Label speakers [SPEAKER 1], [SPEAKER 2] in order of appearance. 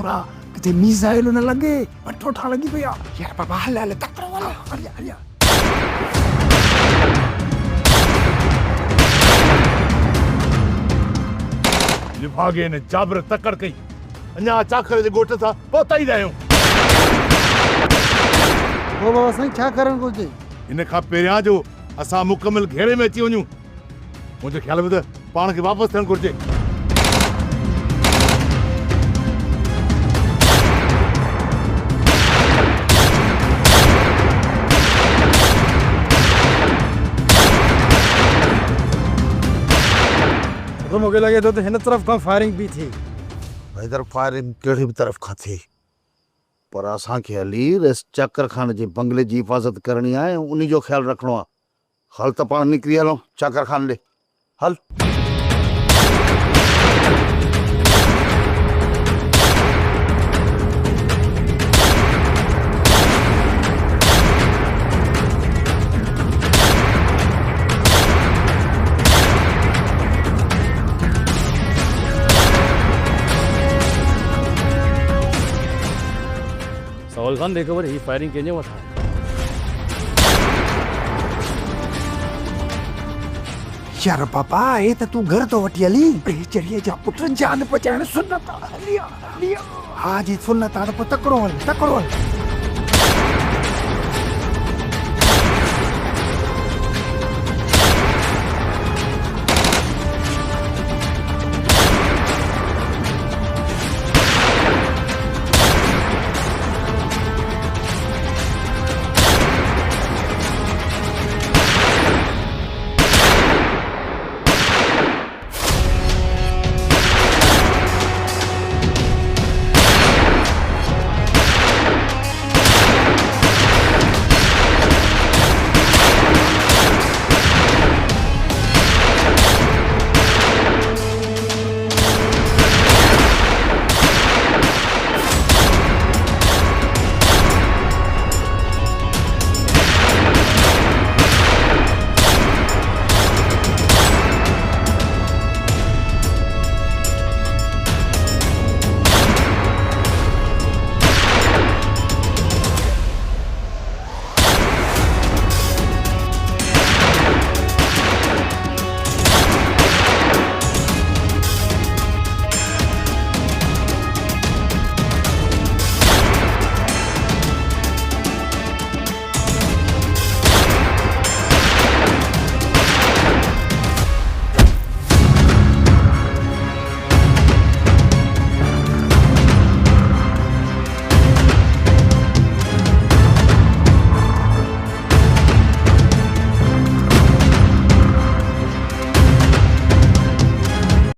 [SPEAKER 1] छोरा किथे मिसाइल न लगे पठो ठा लगी पिया यार पापा हल हल तकड़ो हल हल
[SPEAKER 2] लिफागे ने जाबर तकड़ कई अन्या चाखर जे गोठ था पहुता ही रहियो
[SPEAKER 3] ओ बाबा साईं छा करण घुर्जे
[SPEAKER 2] इन खां पहिरियां जो असां मुकमिल घेरे में अची वञूं मुंहिंजे ख़्याल में त पाण खे वापसि थियणु घुरिजे
[SPEAKER 3] तो मूंखे लॻे थो त हिन तरफ़ खां फायरिंग बि थी
[SPEAKER 4] इधर फायरिंग कहिड़ी बि तरफ़ खां थी पर असांखे हली रेस चक्कर खान जे बंगले जी हिफ़ाज़त करणी आहे ऐं उन जो ख़्यालु रखिणो आहे हल त पाण निकिरी हलूं चक्कर खान ॾे हल
[SPEAKER 5] सवाल खान देखो वर ही फायरिंग केने वठा
[SPEAKER 1] यार पापा ए त तू घर तो वठी हली चढ़िए जा पुटन जान बचाइण सुन्नत हलिया हलिया हा जी सुन्नत आ त तकड़ो हल